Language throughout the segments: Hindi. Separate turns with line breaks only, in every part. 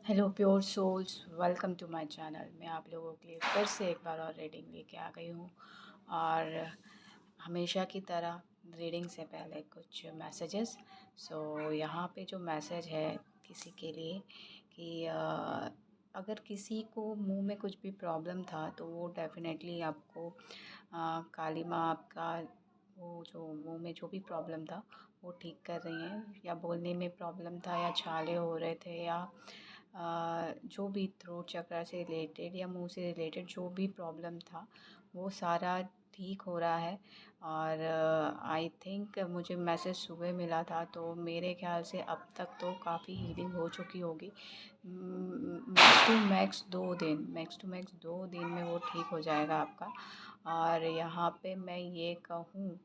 Hello pure souls, welcome to my channel. मैं आप लोगों के लिए फिर से एक बार और रीडिंग लेके आ गई हूँ। और हमेशा की तरह रीडिंग से पहले कुछ मैसेजेस। यहाँ पे जो मैसेज है किसी के लिए कि अगर किसी को मुंह में कुछ भी प्रॉब्लम था तो वो डेफिनेटली आपको काली माँ आपका वो जो मुंह में जो भी प्रॉब्लम था वो ठीक कर रही हैं। या बोलने में प्रॉब्लम था, या छाले हो रहे थे, या जो भी थ्रोट चक्र से रिलेटेड या मुंह से रिलेटेड जो भी प्रॉब्लम था वो सारा ठीक हो रहा है। और आई थिंक मुझे मैसेज सुबह मिला था, तो मेरे ख्याल से अब तक तो काफ़ी हीलिंग हो चुकी होगी। मैक्स टू मैक्स 2 दिन में वो ठीक हो जाएगा आपका। और यहाँ पे मैं ये कहूँ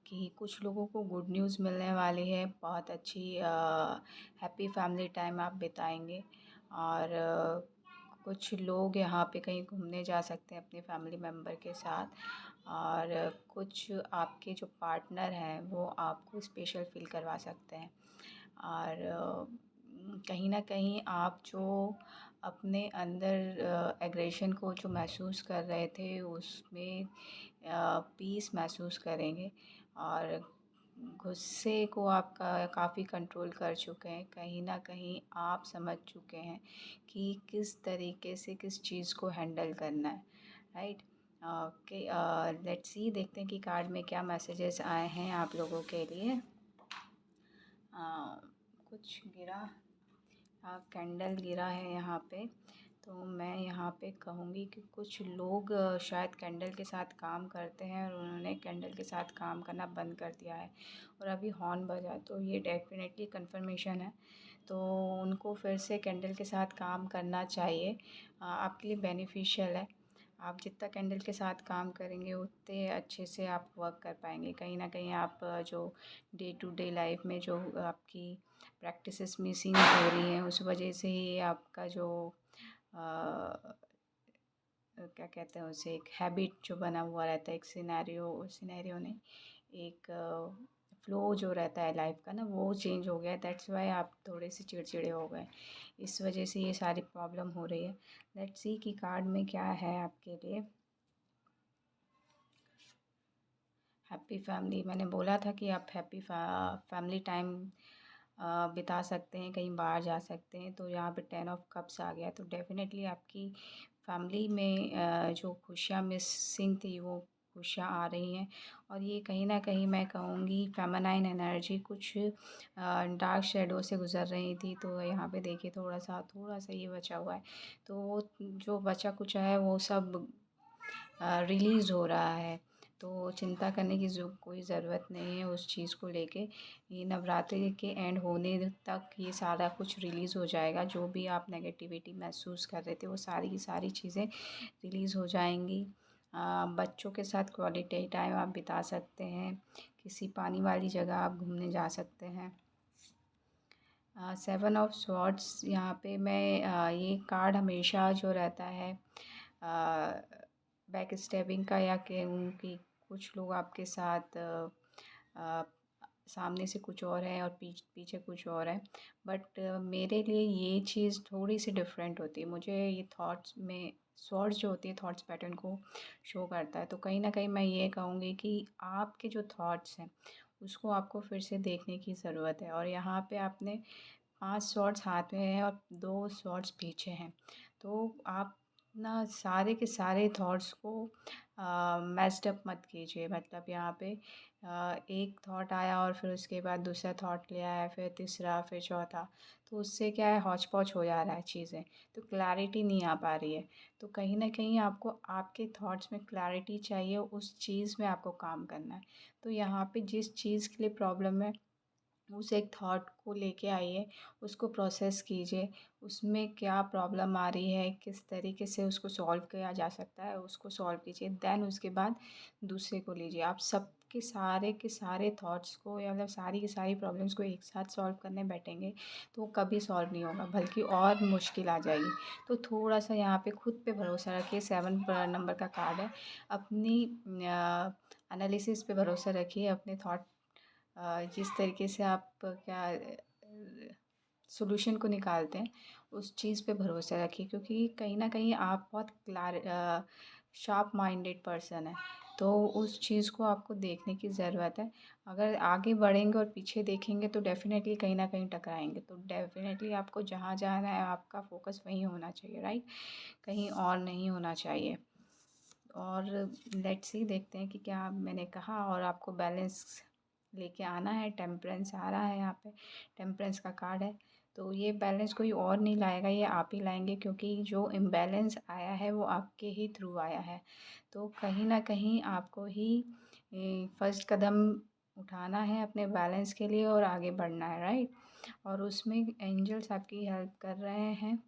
कि कुछ लोगों को गुड न्यूज़ मिलने वाली है। बहुत अच्छी हैप्पी फैमिली टाइम आप बिताएंगे। और कुछ लोग यहाँ पे कहीं घूमने जा सकते हैं अपने फैमिली मेम्बर के साथ। और कुछ आपके जो पार्टनर हैं वो आपको स्पेशल फील करवा सकते हैं। और कहीं ना कहीं आप जो अपने अंदर एग्रेशन को जो महसूस कर रहे थे उसमें पीस महसूस करेंगे। और गुस्से को आप काफ़ी कंट्रोल कर चुके हैं। कहीं न कहीं आप समझ चुके हैं कि किस तरीके से किस चीज़ को हैंडल करना है, राइट? ओके, लेट्स सी, देखते हैं कि कार्ड में क्या मैसेजेस आए हैं आप लोगों के लिए। कुछ गिरा, कैंडल गिरा है यहाँ पे। तो मैं यहाँ पे कहूँगी कि कुछ लोग शायद कैंडल के साथ काम करते हैं और उन्होंने कैंडल के साथ काम करना बंद कर दिया है और अभी हॉर्न बजा, तो ये डेफिनेटली कंफर्मेशन है। तो उनको फिर से कैंडल के साथ काम करना चाहिए। आपके लिए बेनिफिशियल है। आप जितना कैंडल के साथ काम करेंगे उतने अच्छे से आप वर्क कर पाएंगे। कहीं ना कहीं आप जो डे टू डे लाइफ में जो आपकी प्रैक्टिसेस मिसिंग हो रही हैं उस वजह से ही आपका जो क्या कहते हैं उसे, एक हैबिट जो बना हुआ रहता है, एक सिनेरियो नहीं, एक फ्लो जो रहता है लाइफ का ना, वो चेंज हो गया है। दैट्स वाई आप थोड़े से चिड़चिड़े हो गए। इस वजह से ये सारी प्रॉब्लम हो रही है। लेट्स सी कि कार्ड में क्या है आपके लिए। हैप्पी फैमिली, मैंने बोला था कि आप हैप्पी फैमिली टाइम बिता सकते हैं, कहीं बाहर जा सकते हैं। तो यहाँ पे 10 ऑफ कप्स आ गया, तो डेफिनेटली आपकी फैमिली में जो खुशियाँ मिसिंग थी वो खुशियाँ आ रही हैं। और ये कहीं ना कहीं मैं कहूँगी फेमिनाइन एनर्जी कुछ डार्क शेडो से गुजर रही थी। तो यहाँ पे देखिए थोड़ा सा ये बचा हुआ है। तो जो बचा कुछ है वो सब रिलीज़ हो रहा है। तो चिंता करने की जो कोई ज़रूरत नहीं है उस चीज़ को लेके। ये नवरात्रि के एंड होने तक ये सारा कुछ रिलीज़ हो जाएगा। जो भी आप नेगेटिविटी महसूस कर रहे थे वो सारी की सारी चीज़ें रिलीज़ हो जाएंगी। बच्चों के साथ क्वालिटी टाइम आप बिता सकते हैं। किसी पानी वाली जगह आप घूमने जा सकते हैं। 7 ऑफ स्वॉर्ड्स, यहाँ पे मैं ये कार्ड हमेशा जो रहता है बैक स्टेबिंग का, या कहूँ कि कुछ लोग आपके साथ अ, सामने से कुछ और है और पीछे कुछ और है। बट मेरे लिए ये चीज़ थोड़ी सी डिफरेंट होती है। मुझे ये थॉट्स में स्वॉर्ड्स जो होती है थॉट्स पैटर्न को शो करता है। तो कहीं ना कहीं मैं ये कहूँगी कि आपके जो थॉट्स हैं उसको आपको फिर से देखने की ज़रूरत है। और यहाँ पे आपने 5 शॉट्स हाथ में हैं और 2 शॉट्स पीछे हैं। तो आप ना सारे के सारे थॉट्स को मैस्ड अप मत कीजिए। मतलब यहाँ पे एक थॉट आया और फिर उसके बाद दूसरा थॉट ले आया, फिर तीसरा, फिर चौथा। तो उससे क्या है, हौच पौच हो जा रहा है चीज़ें, तो क्लैरिटी नहीं आ पा रही है। तो कहीं ना कहीं आपको आपके थॉट्स में क्लैरिटी चाहिए, उस चीज़ में आपको काम करना है। तो यहाँ पे जिस चीज़ के लिए प्रॉब्लम है उस एक थॉट को लेके आइए, उसको प्रोसेस कीजिए। उसमें क्या प्रॉब्लम आ रही है, किस तरीके से उसको सॉल्व किया जा सकता है, उसको सॉल्व कीजिए। देन उसके बाद दूसरे को लीजिए। आप सब के सारे थॉट्स को या मतलब सारी की सारी प्रॉब्लम्स को एक साथ सॉल्व करने बैठेंगे तो वो कभी सॉल्व नहीं होगा, बल्कि और मुश्किल आ जाएगी। तो थोड़ा सा यहाँ पे खुद पे भरोसा रखिए। 7 नंबर का कार्ड है। अपनी एनालिसिस पे भरोसा रखिए, अपने थॉट जिस तरीके से आप क्या सॉल्यूशन को निकालते हैं, उस चीज़ पे भरोसा रखिए, क्योंकि कहीं न कहीं आप बहुत शार्प माइंडेड पर्सन हैं, तो उस चीज़ को आपको देखने की ज़रूरत है। अगर आगे बढ़ेंगे और पीछे देखेंगे तो डेफ़िनेटली कहीं न कहीं टकराएँगे, तो डेफ़िनेटली आपको जहाँ जाना है आपका फ़ोकस वहीं होना चाहिए, राइट? कहीं और नहीं होना चाहिए। और लेट्स सी, देखते हैं कि क्या मैंने कहा, और आपको बैलेंस लेके आना है। टेम्परेंस आ रहा है यहाँ पे, टेम्परेंस का कार्ड है, तो ये बैलेंस कोई और नहीं लाएगा, ये आप ही लाएंगे, क्योंकि जो इम्बैलेंस आया है वो आपके ही थ्रू आया है। तो कहीं ना कहीं आपको ही फर्स्ट कदम उठाना है अपने बैलेंस के लिए और आगे बढ़ना है, राइट? और उसमें एंजल्स आपकी हेल्प कर रहे हैं।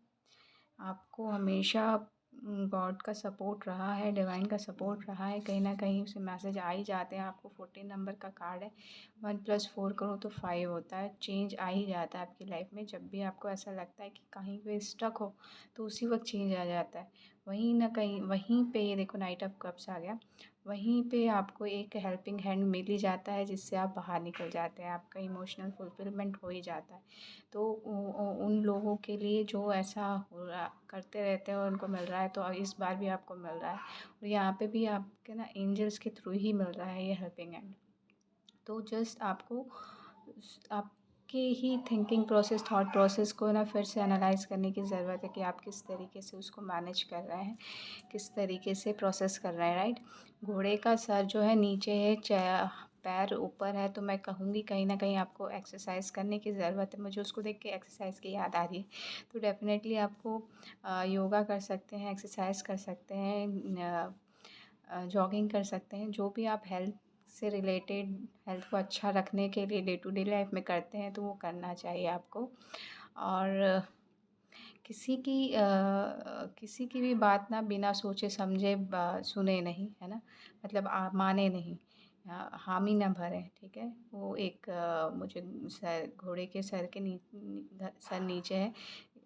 आपको हमेशा गॉड का सपोर्ट रहा है, डिवाइन का सपोर्ट रहा है, कहीं ना कहीं से मैसेज आ ही जाते हैं आपको। 14 नंबर का कार्ड है, 1+4 करो तो 5 होता है। चेंज आ ही जाता है आपकी लाइफ में। जब भी आपको ऐसा लगता है कि कहीं पे स्टक हो तो उसी वक्त चेंज आ जाता है। वहीं ना कहीं, वहीं पे ये देखो नाइट ऑफ कप्स आ गया, वहीं पे आपको एक हेल्पिंग हैंड मिल ही जाता है, जिससे आप बाहर निकल जाते हैं, आपका इमोशनल फुलफिलमेंट हो ही जाता है। तो उन लोगों के लिए जो ऐसा हो रहा करते रहते हैं और उनको मिल रहा है, तो इस बार भी आपको मिल रहा है, और यहाँ पे भी आपके ना एंजल्स के थ्रू ही मिल रहा है ये हेल्पिंग हैंड। तो जस्ट आपको आपके ही थिंकिंग प्रोसेस, थॉट प्रोसेस को ना फिर से एनालाइज करने की ज़रूरत है कि आप किस तरीके से उसको मैनेज कर रहे हैं, किस तरीके से प्रोसेस कर रहे हैं, राइट? घोड़े का सर जो है नीचे है, पैर ऊपर है, तो मैं कहूँगी कहीं ना कहीं आपको एक्सरसाइज करने की ज़रूरत है। मुझे उसको देख के एक्सरसाइज की याद आ रही है। तो डेफिनेटली आपको योगा कर सकते हैं, एक्सरसाइज कर सकते हैं, जॉगिंग कर सकते हैं, जो भी आप हेल्थ से रिलेटेड, हेल्थ को अच्छा रखने के लिए डे टू डे लाइफ में करते हैं, तो वो करना चाहिए आपको। और किसी की भी बात ना बिना सोचे समझे सुने नहीं, है ना? मतलब माने नहीं, हामी ना भरें, ठीक है? वो एक मुझे सर, घोड़े के सर के सर नीचे है,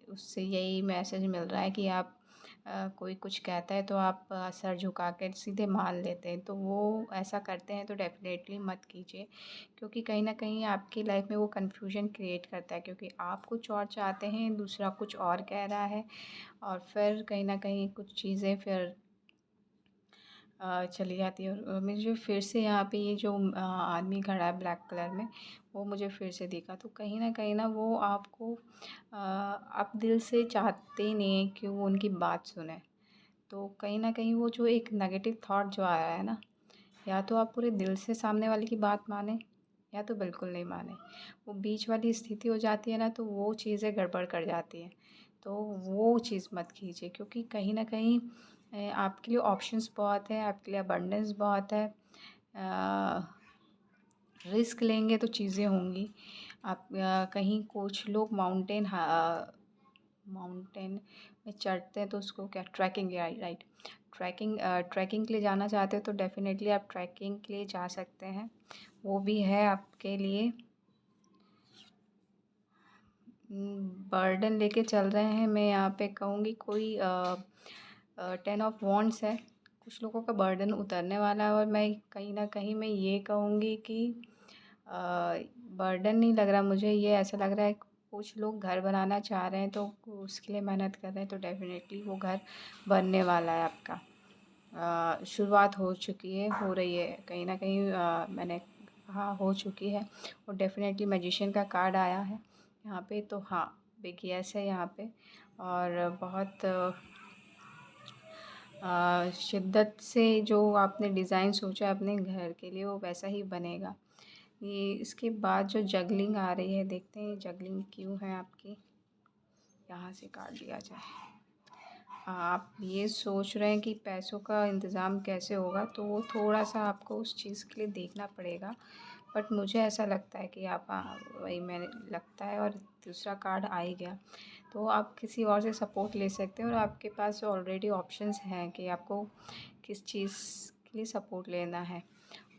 उससे यही मैसेज मिल रहा है कि आप कोई कुछ कहता है तो आप सर झुका कर सीधे मान लेते हैं, तो वो ऐसा करते हैं तो डेफिनेटली मत कीजिए, क्योंकि कहीं न कहीं आपकी लाइफ में वो कन्फ्यूजन क्रिएट करता है, क्योंकि आप कुछ और चाहते हैं, दूसरा कुछ और कह रहा है, और फिर कहीं न कहीं कुछ चीज़ें फिर चली जाती है। और मुझे फिर से यहाँ पे ये जो आदमी खड़ा है ब्लैक कलर में, वो मुझे फिर से दिखा, तो कहीं न कहीं ना वो आपको आप दिल से चाहते ही नहीं हैं कि वो उनकी बात सुने। तो कहीं न कहीं वो जो एक नेगेटिव थॉट जो आया है ना, या तो आप पूरे दिल से सामने वाले की बात मानें, या तो बिल्कुल नहीं मानें। वो बीच वाली स्थिति हो जाती है ना, तो वो चीज़ें गड़बड़ कर जाती हैं। तो वो चीज़ मत कीजिए, क्योंकि कहीं न कहीं आपके लिए ऑप्शंस बहुत हैं, आपके लिए अबंडेंस बहुत है। रिस्क लेंगे तो चीज़ें होंगी। आप कहीं कुछ लोग माउंटेन में चढ़ते हैं तो उसको क्या ट्रैकिंग, राइट? ट्रैकिंग के लिए जाना चाहते हो तो डेफ़िनेटली आप ट्रैकिंग के लिए जा सकते हैं, वो भी है आपके लिए। बर्डन लेके चल रहे हैं, मैं यहाँ पे कहूँगी कोई 10 ऑफ वॉन्ड्स है, कुछ लोगों का बर्डन उतरने वाला है, और मैं कहीं न कहीं मैं ये कहूँगी कि बर्डन नहीं लग रहा मुझे, ये ऐसा लग रहा है कुछ लोग घर बनाना चाह रहे हैं, तो उसके लिए मेहनत कर रहे हैं, तो डेफ़िनेटली वो घर बनने वाला है आपका। शुरुआत हो चुकी है, हो रही है, कहीं न कहीं मैंने कहा हो चुकी है, और डेफ़िनेटली मैजिशियन का कार्ड आया है यहाँ पे, तो हाँ, बिग येस है यहाँ पे। और बहुत शिद्दत से जो आपने डिज़ाइन सोचा है अपने घर के लिए, वो वैसा ही बनेगा। ये इसके बाद जो जगलिंग आ रही है, देखते हैं जगलिंग क्यों है आपकी, यहाँ से काट दिया जाए। आप ये सोच रहे हैं कि पैसों का इंतज़ाम कैसे होगा, तो वो थोड़ा-सा आपको उस चीज़ के लिए देखना पड़ेगा। बट मुझे ऐसा लगता है कि आप वही मैंने लगता है, और दूसरा कार्ड आ ही गया। तो आप किसी और से सपोर्ट ले सकते हैं, और आपके पास ऑलरेडी ऑप्शंस हैं कि आपको किस चीज़ के लिए सपोर्ट लेना है।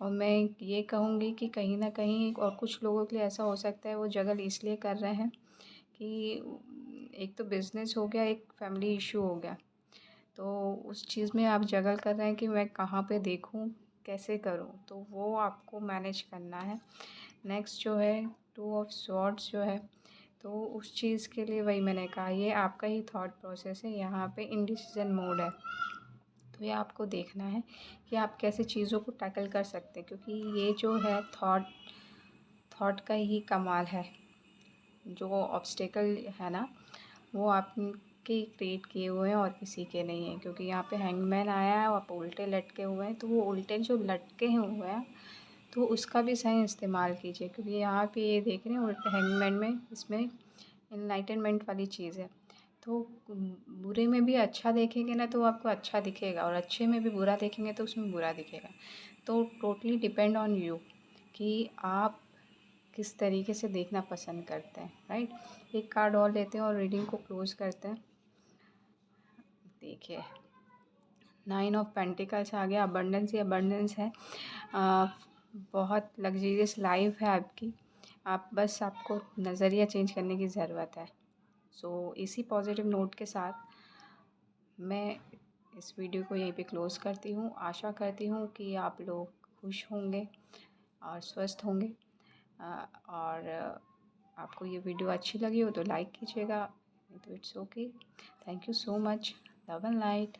और मैं ये कहूँगी कि कहीं न कहीं, और कुछ लोगों के लिए ऐसा हो सकता है वो जगल इसलिए कर रहे हैं कि एक तो बिज़नेस हो गया, एक फैमिली इशू हो गया। तो उस चीज़ में आप जगल कर रहे हैं कि मैं कहाँ पे देखूँ, कैसे करूँ, तो वो आपको मैनेज करना है। नेक्स्ट जो है 2 ऑफ स्वॉर्ड्स जो है, तो उस चीज़ के लिए वही मैंने कहा, ये आपका ही थॉट प्रोसेस है, यहाँ पे इनडिसीजन मोड है। तो ये आपको देखना है कि आप कैसे चीज़ों को टैकल कर सकते हैं, क्योंकि ये जो है थॉट का ही कमाल है। जो ऑब्स्टेकल है ना, वो आपके क्रिएट किए हुए हैं और किसी के नहीं है। क्योंकि यहाँ पे हैंगमैन आया है और आप उल्टे लटके हुए हैं, तो वो उल्टे जो लटके हुए हैं तो उसका भी सही इस्तेमाल कीजिए। क्योंकि यहाँ पे ये देख रहे हैं उल्टे हैंगमैन में, इसमें इनलाइटनमेंट वाली चीज़ है। तो बुरे में भी अच्छा देखेंगे ना तो आपको अच्छा दिखेगा, और अच्छे में भी बुरा देखेंगे तो उसमें बुरा दिखेगा। तो टोटली डिपेंड ऑन यू कि आप किस तरीके से देखना पसंद करते हैं, राइट। एक कार्ड और लेते हैं और रीडिंग को क्लोज करते हैं। देखिए, 9 ऑफ पेंटिकल्स आ गया। अबंडेंस ही अबंडेंस है। बहुत लग्जरियस लाइफ है आपकी। आपको नज़रिया चेंज करने की ज़रूरत है। सो इसी पॉजिटिव नोट के साथ मैं इस वीडियो को यहीं पे क्लोज़ करती हूँ। आशा करती हूँ कि आप लोग खुश होंगे और स्वस्थ होंगे। और आपको ये वीडियो अच्छी लगी हो तो लाइक कीजिएगा, नहीं तो it's okay. Thank you so much. Love and light.